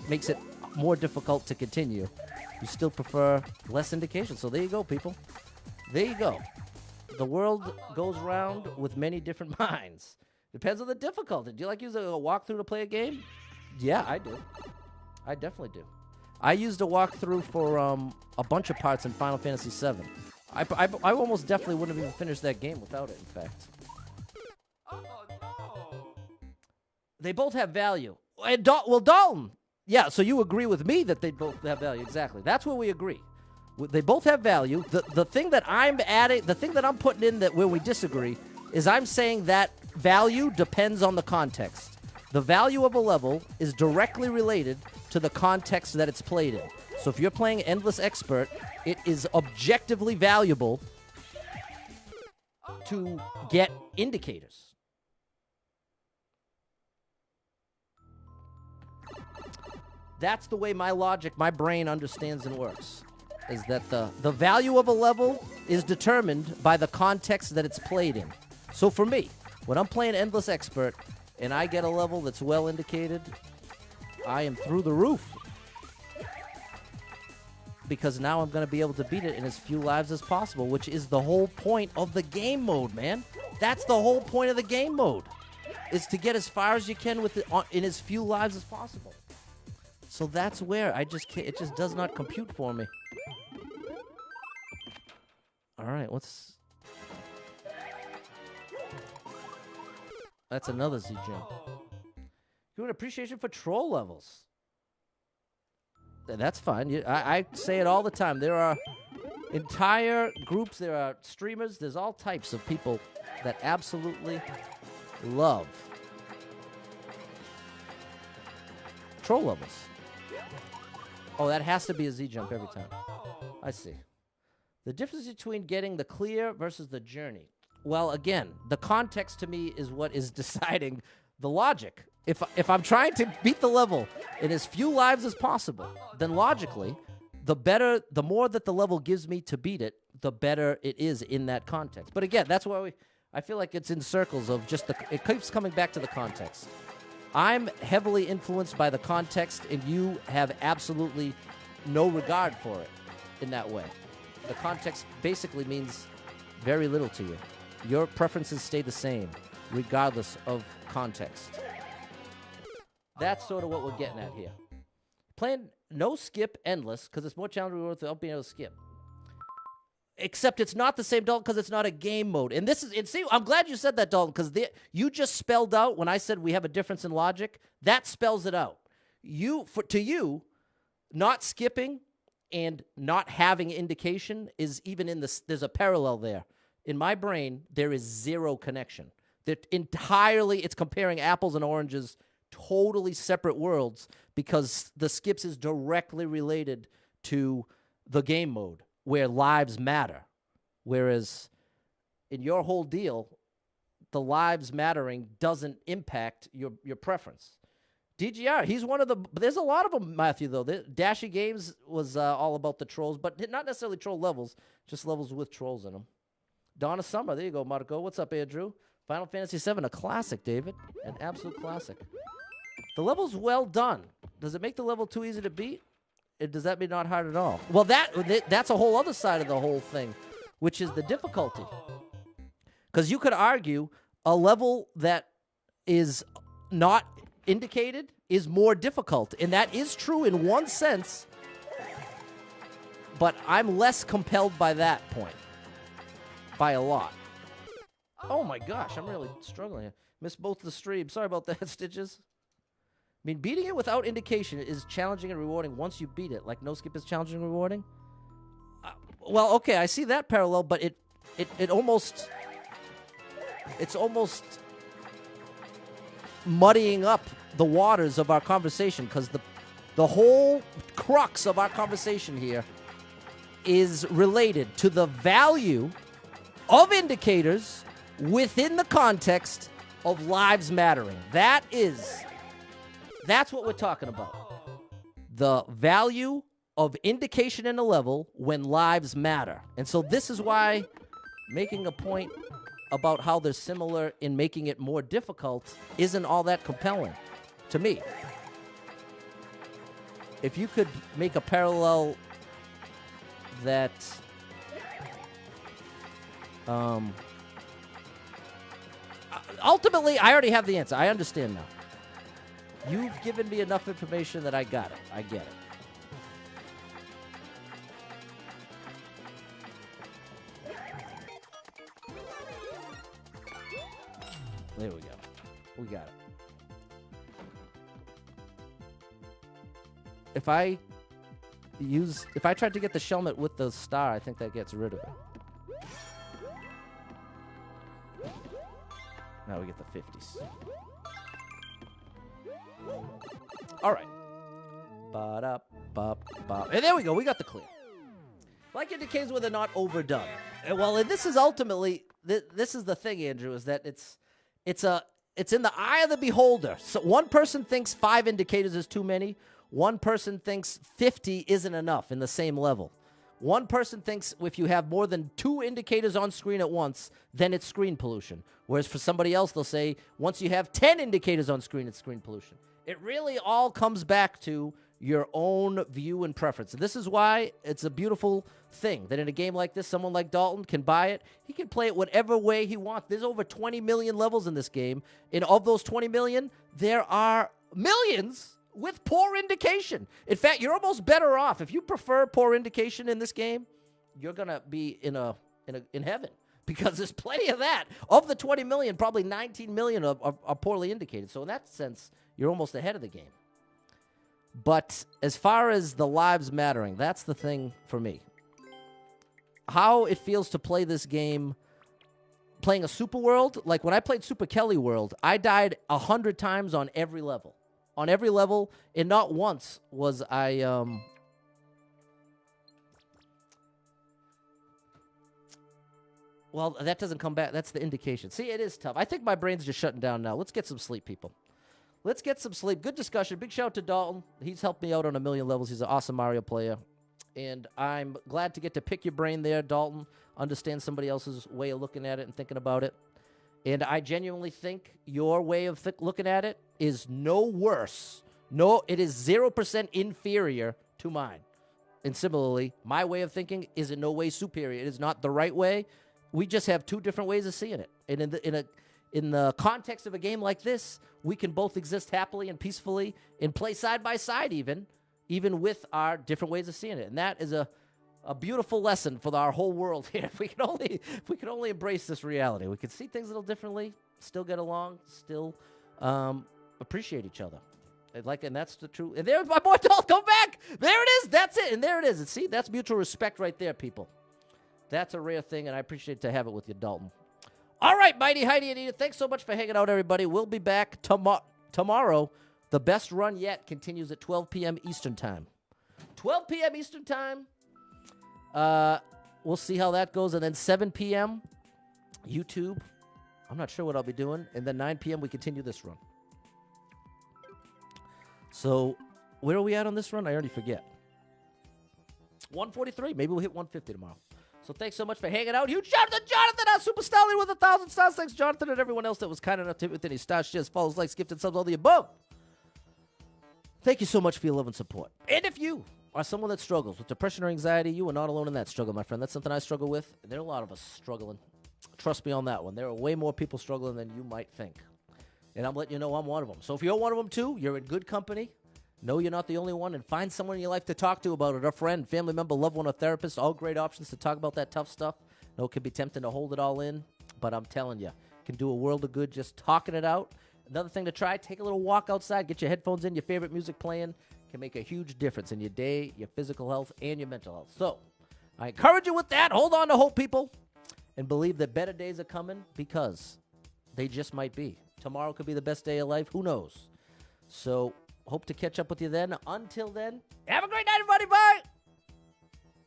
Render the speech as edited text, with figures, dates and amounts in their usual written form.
makes it more difficult to continue. You still prefer less indication. So there you go, people. There you go. The world goes round with many different minds. Depends on the difficulty. Do you like using a walkthrough to play a game? Yeah, I do. I definitely do. I used a walkthrough for a bunch of parts in Final Fantasy VII. I almost definitely wouldn't have even finished that game without it, in fact. Oh, no. They both have value. And well, Dalton. Yeah, so you agree with me that they both have value. Exactly. That's where we agree. They both have value. The thing that I'm adding, the thing that I'm putting in that where we disagree is I'm saying that value depends on the context. The value of a level is directly related to the context that it's played in. So if you're playing Endless Expert, it is objectively valuable to get indicators. That's the way my logic, my brain understands and works. Is that the value of a level is determined by the context that it's played in. So for me, when I'm playing Endless Expert and I get a level that's well indicated, I am through the roof. Because now I'm going to be able to beat it in as few lives as possible, which is the whole point of the game mode, man. That's the whole point of the game mode, is to get as far as you can with it in as few lives as possible. So that's where I just can't, it just does not compute for me. All right, what's... That's another Z-Gem. You want appreciation for troll levels. That's fine. I say it all the time. There are entire groups, there are streamers, there's all types of people that absolutely love troll levels. Oh, that has to be a Z-Jump every time. I see. The difference between getting the clear versus the journey. Well, again, the context to me is what is deciding the logic. If I'm trying to beat the level in as few lives as possible, then logically, the more that the level gives me to beat it, the better it is in that context. But again, that's why I feel like it's in circles of just it keeps coming back to the context. I'm heavily influenced by the context, and you have absolutely no regard for it in that way. The context basically means very little to you. Your preferences stay the same, regardless of context. That's sort of what we're getting at here. Playing no skip endless, because it's more challenging without being able to skip. Except it's not the same, Dalton, because it's not a game mode. And see, I'm glad you said that, Dalton, because you just spelled out when I said we have a difference in logic. That spells it out. To you, not skipping and not having indication is even in this. There's a parallel there. In my brain, there is zero connection. It's comparing apples and oranges, totally separate worlds, because the skips is directly related to the game mode, where lives matter. Whereas in your whole deal, the lives mattering doesn't impact your preference. DGR, he's one of the... There's a lot of them, Matthew, though. Dashy Games was all about the trolls, but not necessarily troll levels, just levels with trolls in them. Donna Summer, there you go, Marco. What's up, Andrew? Final Fantasy VII, a classic, David. An absolute classic. The level's well done. Does it make the level too easy to beat? Does that mean not hard at all? Well, that's a whole other side of the whole thing, which is the difficulty. Because you could argue a level that is not indicated is more difficult. And that is true in one sense, but I'm less compelled by that point. By a lot. Oh my gosh, I'm really struggling here. Missed both the streams. Sorry about that, Stitches. I mean, beating it without indication is challenging and rewarding once you beat it. Like no skip is challenging and rewarding. Well, okay, I see that parallel, but it's almost muddying up the waters of our conversation, because the whole crux of our conversation here is related to the value of indicators within the context of lives mattering. That's what we're talking about. The value of indication in a level when lives matter. And so this is why making a point about how they're similar in making it more difficult isn't all that compelling to me. if you could make a parallel that ultimately, I already have the answer. I understand now. You've given me enough information that I got it. I get it. There we go. We got it. If I tried to get the Shelmet with the star, I think that gets rid of it. Now we get the 50s. All right. Ba-da-ba-ba. And there we go. We got the clear. Like indicates where they're not overdone. And well, and this is ultimately, this is the thing, Andrew, is that it's in the eye of the beholder. So one person thinks 5 indicators is too many. One person thinks 50 isn't enough in the same level. One person thinks if you have more than 2 indicators on screen at once, then it's screen pollution. Whereas for somebody else, they'll say once you have 10 indicators on screen, it's screen pollution. It really all comes back to your own view and preference. And this is why it's a beautiful thing that in a game like this, someone like Dalton can buy it. He can play it whatever way he wants. There's over 20 million levels in this game. And of those 20 million, there are millions with poor indication. In fact, you're almost better off. If you prefer poor indication in this game, you're going to be in heaven because there's plenty of that. Of the 20 million, probably 19 million are poorly indicated. So in that sense, you're almost ahead of the game. But as far as the lives mattering, that's the thing for me. How it feels to play this game, playing a Super World, like when I played Super Kelly World, I died 100 times on every level. On every level, and not once was I, well, that doesn't come back. That's the indication. See, it is tough. I think my brain's just shutting down now. Let's get some sleep, people. Let's get some sleep. Good discussion. Big shout out to Dalton. He's helped me out on a million levels. He's an awesome Mario player. And I'm glad to get to pick your brain there, Dalton. Understand somebody else's way of looking at it and thinking about it. And I genuinely think your way of looking at it is no worse. No, it is 0% inferior to mine. And similarly, my way of thinking is in no way superior. It is not the right way. We just have 2 different ways of seeing it. And in the context of a game like this, we can both exist happily and peacefully and play side by side even with our different ways of seeing it. And that is a beautiful lesson for our whole world here. If we can only embrace this reality, we can see things a little differently, still get along, still appreciate each other. And that's the truth. And there's my boy Dalton. Come back. There it is. That's it. And there it is. And see, that's mutual respect right there, people. That's a rare thing, and I appreciate to have it with you, Dalton. All right, Mighty, Heidi, and Edith, thanks so much for hanging out, everybody. We'll be back tomorrow. The best run yet continues at 12 p.m. Eastern Time. 12 p.m. Eastern Time. We'll see how that goes. And then 7 p.m., YouTube. I'm not sure what I'll be doing. And then 9 p.m., we continue this run. So where are we at on this run? I already forget. 143. Maybe we'll hit 150 tomorrow. So thanks so much for hanging out. Huge shout out to Jonathan, our super stallion with 1,000 stars. Thanks, Jonathan, and everyone else that was kind enough to hit with any stars, shares, follows, likes, gifted subs, all the above. Thank you so much for your love and support. And if you are someone that struggles with depression or anxiety, you are not alone in that struggle, my friend. That's something I struggle with. And there are a lot of us struggling. Trust me on that one. There are way more people struggling than you might think. And I'm letting you know I'm one of them. So if you're one of them too, you're in good company. Know you're not the only one, and find someone in your life to talk to about it. A friend, family member, loved one, a therapist. All great options to talk about that tough stuff. I know it can be tempting to hold it all in, but I'm telling you, it can do a world of good just talking it out. Another thing to try, take a little walk outside, get your headphones in, your favorite music playing. Can make a huge difference in your day, your physical health, and your mental health. So I encourage you with that. Hold on to hope, people, and believe that better days are coming, because they just might be. Tomorrow could be the best day of life. Who knows? So hope to catch up with you then. Until then, have a great night, everybody. Bye.